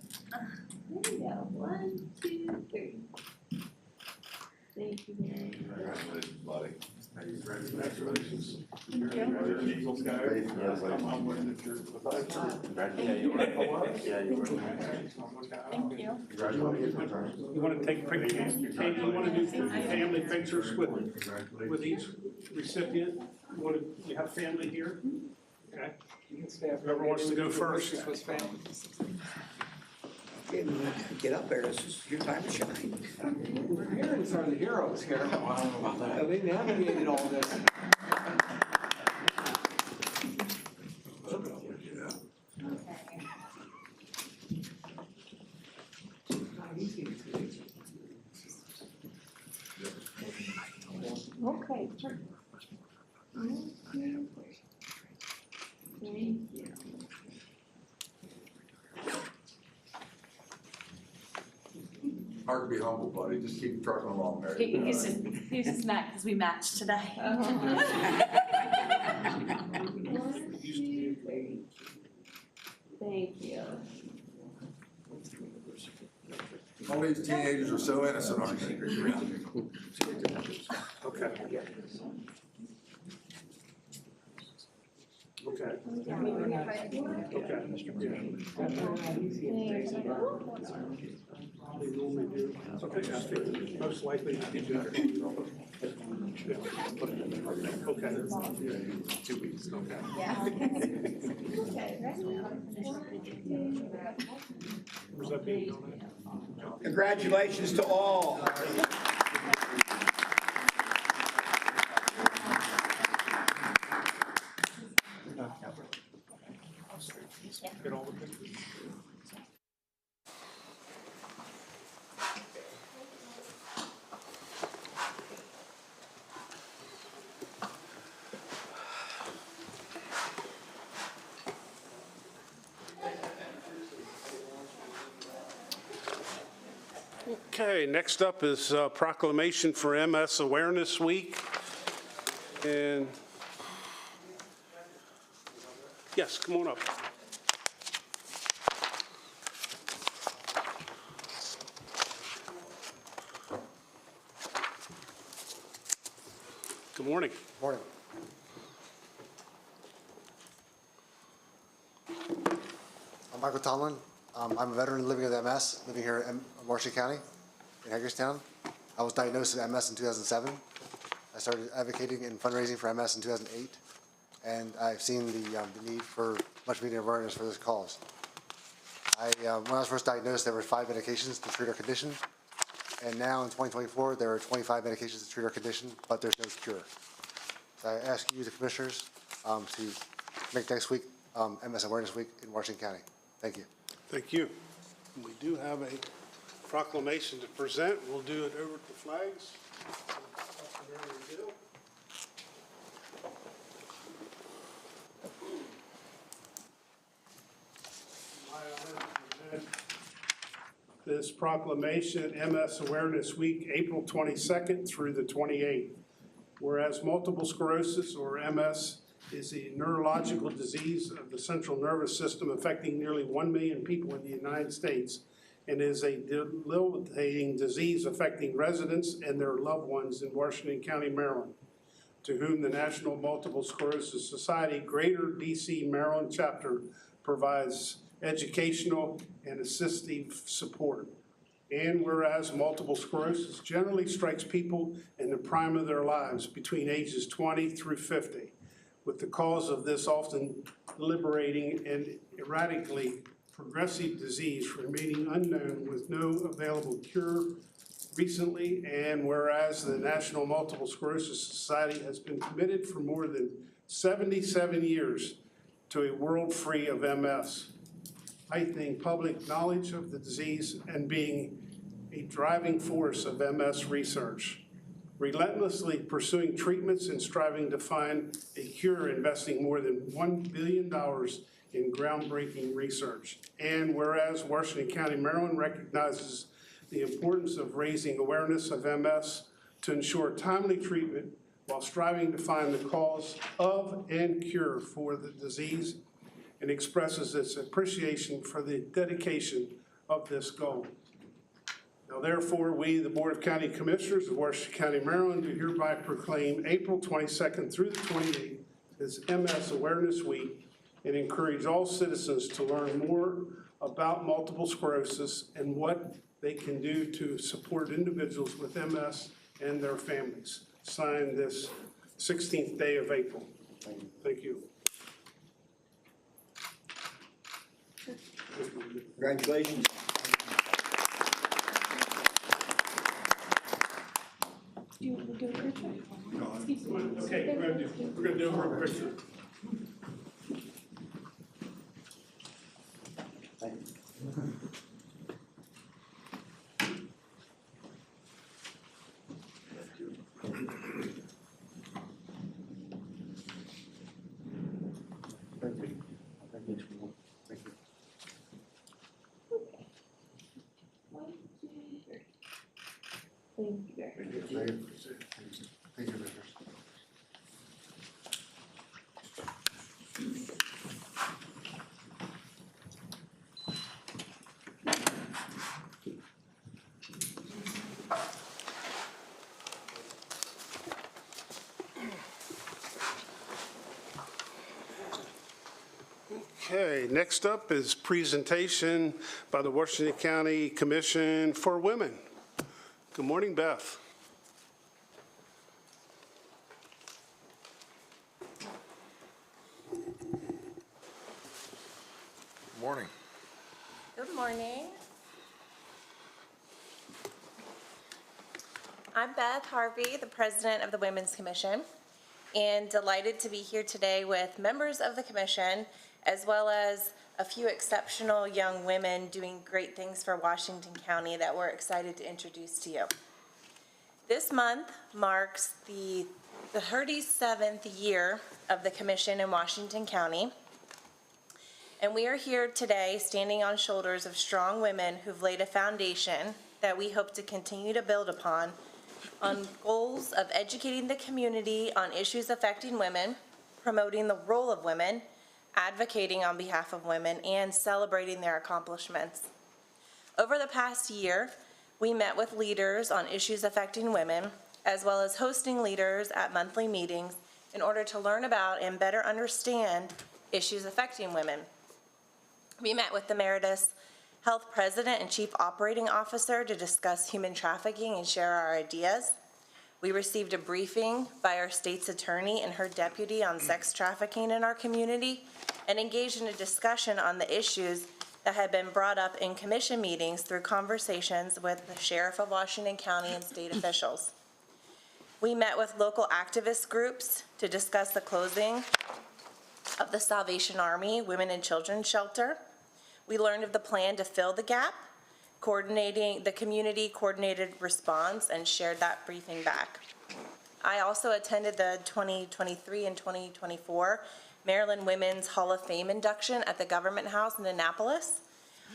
There we go. 1, 2, 3. Thank you, Mary. Congratulations, buddy. Congratulations. Thank you. You want to take pictures? You want to do family pictures with each recipient? You have family here? Okay. Whoever wants to go first. Get up there, this is your time to shine. Our parents are the heroes here. They navigated all this. Okay, perfect. 1, 2, 3. Hard to be humble, buddy. Just keep trucking along, Mary. He's just mad because we matched today. Thank you. All these teenagers are so innocent, aren't they? Okay. Okay. They normally do. Okay, I think most likely to do that. Okay. 2 weeks, okay. Where's that being done? Congratulations to all. Get all the pictures. Okay, next up is proclamation for MS Awareness Week. And yes, come on up. Good morning. Morning. I'm Michael Tomlin. I'm a veteran living with MS, living here in Washington County, in Hagerstown. I was diagnosed with MS in 2007. I started advocating and fundraising for MS in 2008, and I've seen the need for much media awareness for this cause. When I was first diagnosed, there were 5 medications to treat our condition, and now in 2024, there are 25 medications to treat our condition, but there's no cure. So I ask you, the commissioners, to make next week MS Awareness Week in Washington County. Thank you. Thank you. We do have a proclamation to present. We'll do it over at the flags. This proclamation, MS Awareness Week, April 22nd through the 28th. Whereas multiple sclerosis, or MS, is a neurological disease of the central nervous system affecting nearly 1 million people in the United States, and is a debilitating disease affecting residents and their loved ones in Washington County, Maryland, to whom the National Multiple Sclerosis Society Greater DC Maryland chapter provides educational and assistive support. And whereas multiple sclerosis generally strikes people in the prime of their lives between ages 20 through 50, with the cause of this often liberating and erratically progressive disease remaining unknown with no available cure recently, and whereas the National Multiple Sclerosis Society has been committed for more than 77 years to a world free of MS, heightening public knowledge of the disease and being a driving force of MS research, relentlessly pursuing treatments and striving to find a cure, investing more than $1 billion in groundbreaking research. And whereas Washington County, Maryland recognizes the importance of raising awareness of MS to ensure timely treatment while striving to find the cause of and cure for the disease, and expresses its appreciation for the dedication of this goal. Now therefore, we, the Board of County Commissioners of Washington County, Maryland, do hereby proclaim April 22nd through the 28th as MS Awareness Week, and encourage all citizens to learn more about multiple sclerosis and what they can do to support individuals with MS and their families. Signed this 16th day of April. Thank you. Congratulations. Do you want to do a picture? Excuse me. Okay, we're going to do a group picture. Thank you. Okay. 1, 2, 3. Thank you very much. Thank you, Commissioners. Okay, next up is presentation by the Washington County Commission for Women. Good morning, Beth. Morning. Good morning. I'm Beth Harvey, the president of the Women's Commission, and delighted to be here today with members of the commission, as well as a few exceptional young women doing great things for Washington County that we're excited to introduce to you. This month marks the 37th year of the commission in Washington County. And we are here today standing on shoulders of strong women who've laid a foundation that we hope to continue to build upon on goals of educating the community on issues affecting women, promoting the role of women, advocating on behalf of women, and celebrating their accomplishments. Over the past year, we met with leaders on issues affecting women, as well as hosting leaders at monthly meetings in order to learn about and better understand issues affecting women. We met with the Meritus Health President and Chief Operating Officer to discuss human trafficking and share our ideas. We received a briefing by our state's attorney and her deputy on sex trafficking in our community, and engaged in a discussion on the issues that had been brought up in commission meetings through conversations with the Sheriff of Washington County and state officials. We met with local activist groups to discuss the closing of the Salvation Army Women and Children's Shelter. We learned of the plan to fill the gap, coordinating the community coordinated response, and shared that briefing back. I also attended the 2023 and 2024 Maryland Women's Hall of Fame induction at the Government House in Annapolis.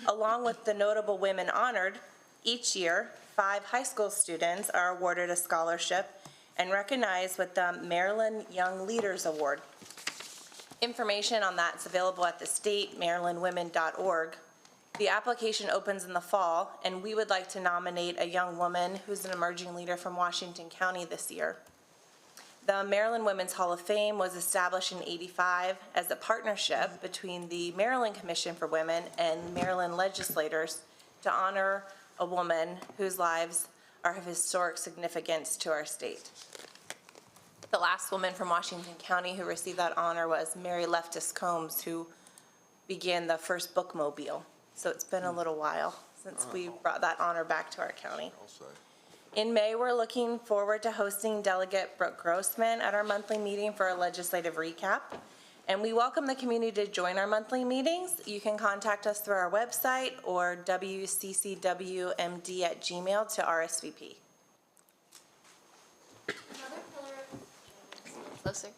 Along with the notable women honored, each year, 5 high school students are awarded a scholarship and recognized with the Maryland Young Leaders Award. Information on that is available at the state, marylandwomen.org. The application opens in the fall, and we would like to nominate a young woman who's an emerging leader from Washington County this year. The Maryland Women's Hall of Fame was established in '85 as a partnership between the Maryland Commission for Women and Maryland legislators to honor a woman whose lives are of historic significance to our state. The last woman from Washington County who received that honor was Mary Leftis Combs, who began the first bookmobile. So it's been a little while since we brought that honor back to our county. In May, we're looking forward to hosting Delegate Brooke Grossman at our monthly meeting for a legislative recap. And we welcome the community to join our monthly meetings. You can contact us through our website or wccwmd@gmail to RSVP. Closer.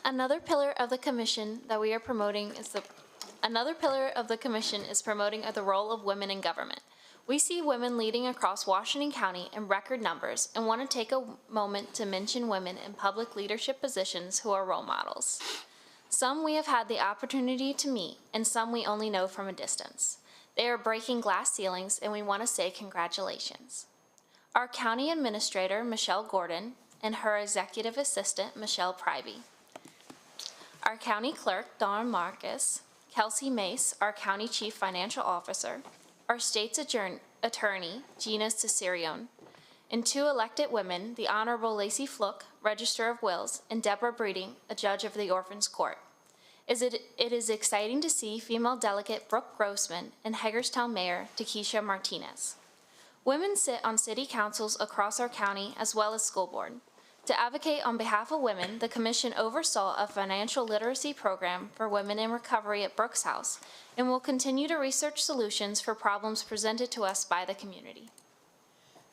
Another pillar of the commission that we are promoting is promoting the role of women in government. We see women leading across Washington County in record numbers and want to take a moment to mention women in public leadership positions who are role models. Some we have had the opportunity to meet, and some we only know from a distance. They are breaking glass ceilings, and we want to say congratulations. Our county administrator, Michelle Gordon, and her executive assistant, Michelle Pryby. Our county clerk, Dawn Marcus, Kelsey Mace, our county chief financial officer, our state's attorney, Gina Cicerione, and 2 elected women, the Honorable Lacey Fluke, Register of Wills, and Deborah Breeding, a judge of the Orphans Court. It is exciting to see female delegate Brooke Grossman and Hagerstown Mayor Takesha Martinez. Women sit on city councils across our county as well as school board. To advocate on behalf of women, the commission oversaw a financial literacy program for women in recovery at Brooks House and will continue to research solutions for problems presented to us by the community.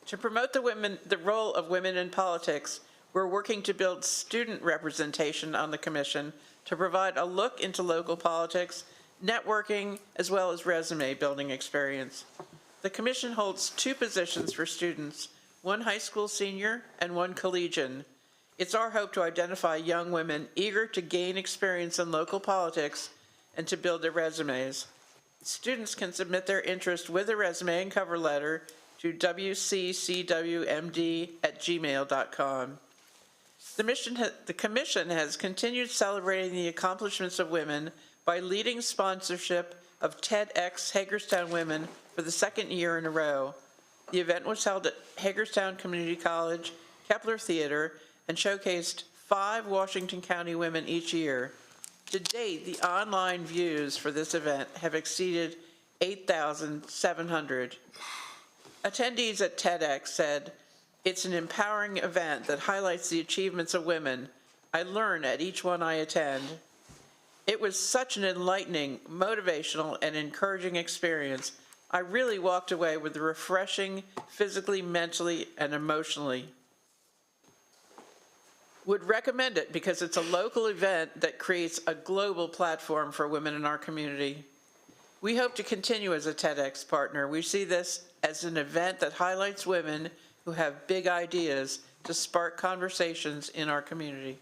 To promote the role of women in politics, we're working to build student representation on the commission to provide a look into local politics, networking, as well as resume building experience. The commission holds 2 positions for students, 1 high school senior, and 1 collegian. It's our hope to identify young women eager to gain experience in local politics and to build their resumes. Students can submit their interest with a resume and cover letter to wccwmd@gmail.com. The Commission has continued celebrating the accomplishments of women by leading sponsorship of TEDx Hagerstown Women for the 2nd year in a row. The event was held at Hagerstown Community College, Kepler Theater, and showcased 5 Washington County women each year. To date, the online views for this event have exceeded 8,700. Attendees at TEDx said, "It's an empowering event that highlights the achievements of women. I learn at each one I attend." It was such an enlightening, motivational, and encouraging experience. I really walked away with refreshing physically, mentally, and emotionally. Would recommend it because it's a local event that creates a global platform for women in our community. We hope to continue as a TEDx partner. We see this as an event that highlights women who have big ideas to spark conversations in our community.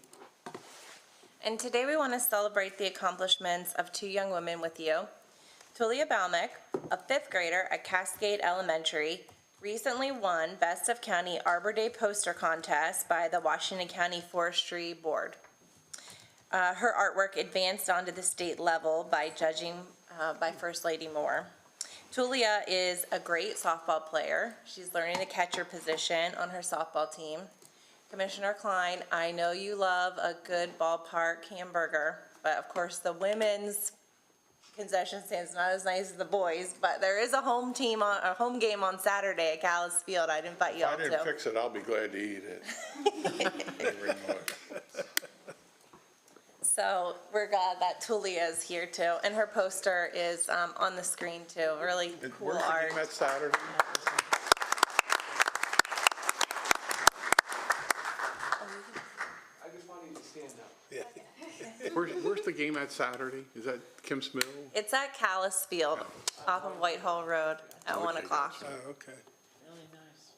And today we want to celebrate the accomplishments of 2 young women with you. Tulia Balmick, a 5th grader at Cascade Elementary, recently won Best of County Arbor Day Poster Contest by the Washington County Forestry Board. Her artwork advanced onto the state level by judging by First Lady Moore. Tulia is a great softball player. She's learning the catcher position on her softball team. Commissioner Klein, I know you love a good ballpark hamburger, but of course the women's concession stand's not as nice as the boys, but there is a home game on Saturday at Callis Field. I'd invite you all If I to. didn't fix it, I'll be glad to eat it. So we're glad that Tulia is here too, and her poster is on the screen too. Really cool Where's the art. game at Saturday? I just wanted you to stand up. Where's the game at Saturday? Is that Kim's Mill? It's at Callis Field off of Whitehall Road at 1 o'clock. Oh, okay. Really nice.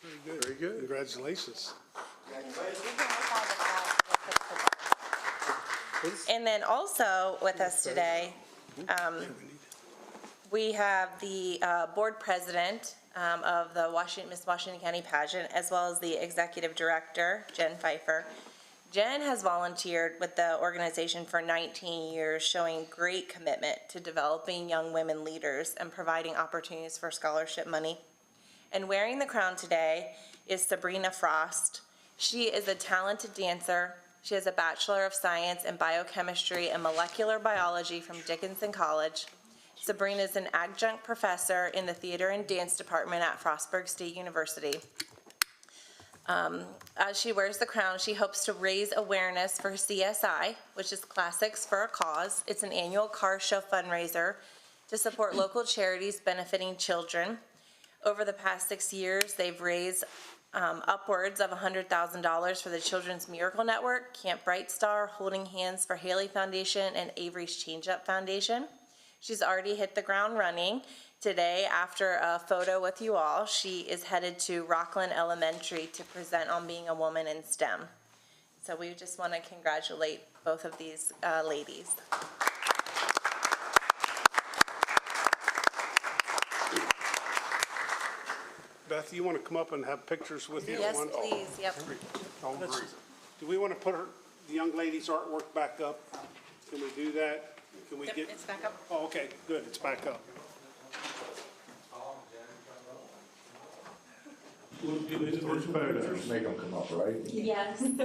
Very good. Very good. Congratulations. And then also with us today, we have the board president of the Miss Washington County pageant, as well as the executive director, Jen Pfeiffer. Jen has volunteered with the organization for 19 years, showing great commitment to developing young women leaders and providing opportunities for scholarship money. And wearing the crown today is Sabrina Frost. She is a talented dancer. She has a Bachelor of Science in Biochemistry and Molecular Biology from Dickinson College. Sabrina is an adjunct professor in the Theater and Dance Department at Frostburg State University. As she wears the crown, she hopes to raise awareness for CSI, which is Classics for a Cause. It's an annual car show fundraiser to support local charities benefiting children. Over the past 6 years, they've raised upwards of $100,000 for the Children's Miracle Network, Camp Bright Star, Holding Hands for Haley Foundation, and Avery's Change Up Foundation. She's already hit the ground running. Today, after a photo with you all, she is headed to Rockland Elementary to present on being a woman in STEM. So we just want to congratulate both of these ladies. Beth, you want to come up and have pictures with you? Yes, please, yep. Do we want to put the young lady's artwork back up? Can we do that? Can we Yep, get? it's back up. Oh, okay, good, it's back up. Make them come up, right? Yes, yeah, a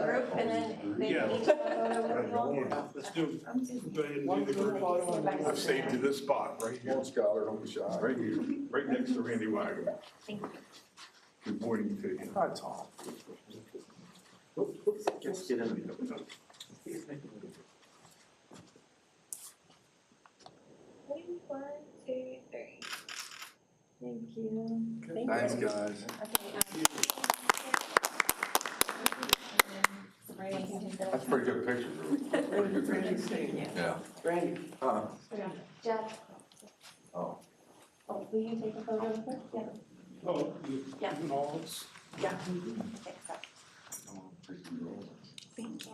group, and then they Yeah. can each have a photo with you all. Let's do, go ahead and do the group. I've saved you this spot right here. Come on, Skylar, don't be shy. Right here, right next to Randy Wagner. Thank you. Good morning to you. Hi, Tom. Let's get in. Ready? 1, 2, 3. Thank you. Thanks, guys. That's pretty good picture. Pretty good picture. Yeah. Randy. Jeff, Oh. will you take a photo with her? Yeah. Oh, Yeah. all. Yeah. Thank you.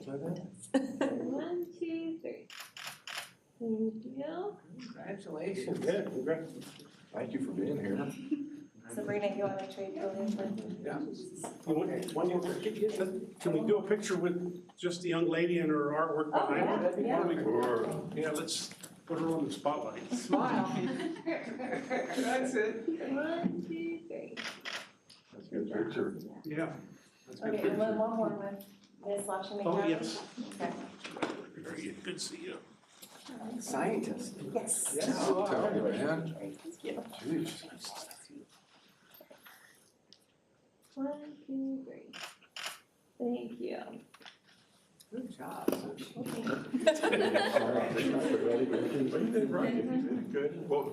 1, 2, 3. Thank you. Congratulations. Yeah, congrats. Thank you for being here. Sabrina, you want to make sure you go in? Can we do a picture with just the young lady and her artwork behind her? Oh, yeah, That'd be cool. Yeah, let's put her on the spotlight. Smile. That's it. 1, 2, 3. That's a good picture. Yeah. Okay, and one more with Ms. Washington Oh, County? yes. Okay. Very good. Good to see you. Scientist. Yes. Yeah, I'm telling you, man. Thank you. Jeez. 1, 2, 3. Thank you. Good job. Good. Well,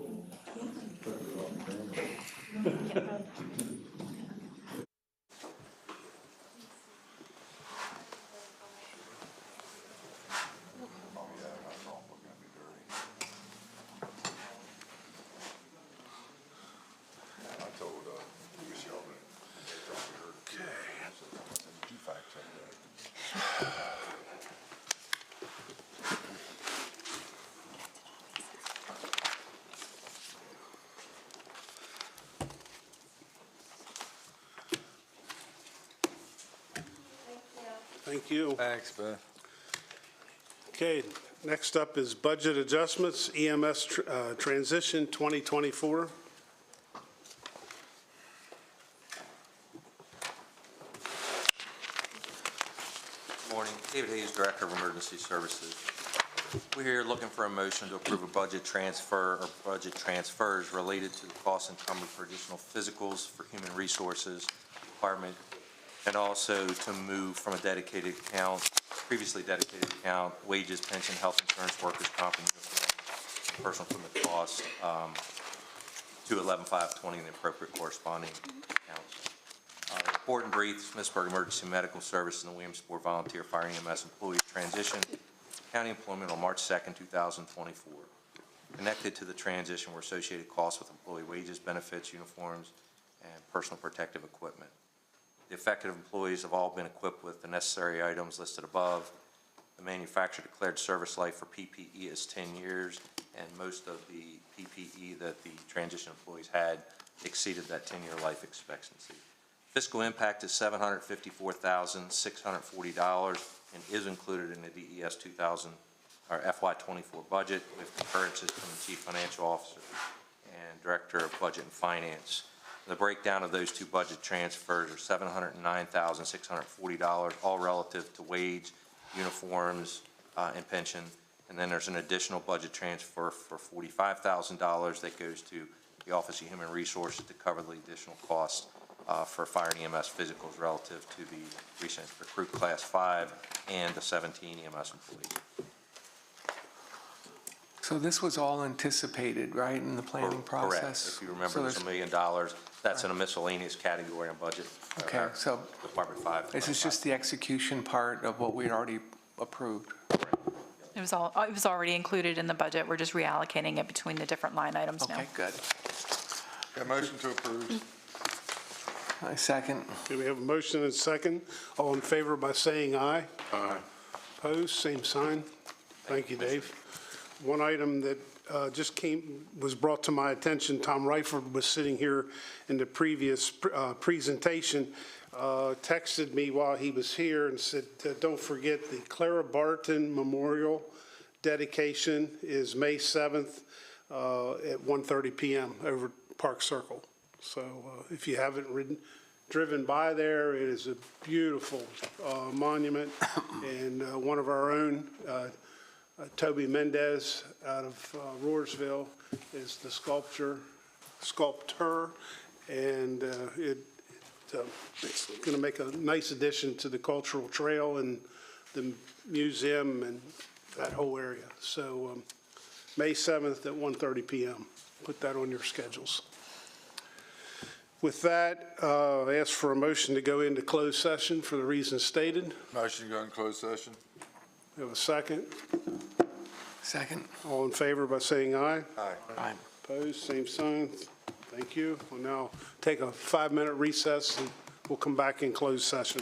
I told Michelle that. Okay. Did you fact check that? thank you. Thanks, Ben. Okay, next up is budget adjustments, EMS transition 2024. Morning, David Hayes, Director of Emergency Services. We're here looking for a motion to approve a budget transfer or budget transfers related to the costs encumbered for additional physicals for human resources department, and also to move from a dedicated account, previously dedicated account, wages, pension, health insurance, workers' comp, and uniform, personal equipment costs, to 11,520 in the appropriate corresponding accounts. Report and brief, Smithsburg Emergency Medical Services and the Williamsport Volunteer Fire EMS Employees Transition County Employment on March 2nd, 2024. Connected to the transition were associated costs with employee wages, benefits, uniforms, and personal protective equipment. The affected employees have all been equipped with the necessary items listed above. The manufacturer declared service life for PPE is 10 years, and most of the PPE that the transition employees had exceeded that 10-year life expectancy. Fiscal impact is $754,640 and is included in the DES 2000 or FY24 budget with concurrences from the Chief Financial Officer and Director of Budget and Finance. The breakdown of those two budget transfers are $709,640, all relative to wage, uniforms, and pension. And then there's an additional budget transfer for $45,000 that goes to the Office of Human Resources to cover the additional costs for fire and EMS physicals relative to the recent recruit class 5 and the 17 EMS employees. So this was all anticipated, right, in the planning process? Correct. If you remember, So there's $1 million. That's in a miscellaneous category on budget. Okay, so Department 5. this is just the execution part of what we'd already approved. It was already included in the budget. We're just reallocating it between the different line items now. Okay, good. Got a motion to approve. I second. Okay, we have a motion and a second. All in favor by saying aye. Aye. Opposed, same sign. Thank you, Dave. One item that was brought to my attention, Tom Reiford was sitting here in the previous presentation, texted me while he was here and said, don't forget the Clara Barton Memorial dedication is May 7th at 1:30 p.m. over Park Circle. So if you haven't driven by there, it is a beautiful monument, and one of our own, Toby Mendez out of Roarsville, is the sculptor, and it's going to make a nice addition to the cultural trail and the museum and that whole area. So May 7th at 1:30 p.m. Put that on your schedules. With that, I ask for a motion to go into closed session for the reasons stated. Motion to go in closed session. We have a second. Second. All in favor by saying aye. Aye. Aye. Opposed, same sign. Thank Thank you. We'll now take a 5-minute recess, and we'll come back in closed session.